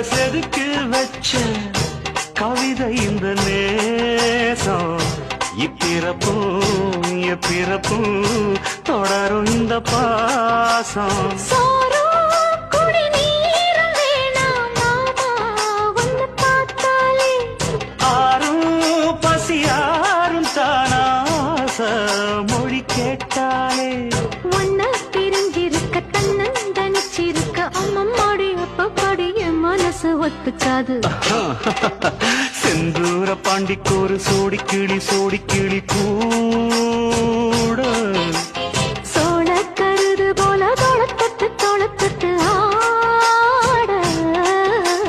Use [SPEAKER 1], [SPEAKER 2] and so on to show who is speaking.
[SPEAKER 1] செதுக்கி வச்ச கவிதை இந்த நேசம் இப்பிறப்பும் எப்பிறப்பும் தொடரும் இந்த பாசம் மொழி கேட்டாலே
[SPEAKER 2] ஒன்ன பிரிஞ்சிருக்க தன்னந்தனிச்சிருக்க அம்மம்மாடி அப்பப்பாடி என் மனசு ஒத்துக்காது
[SPEAKER 1] செந்தூர பாண்டிக்கு ஒரு சோடி கிளி கூ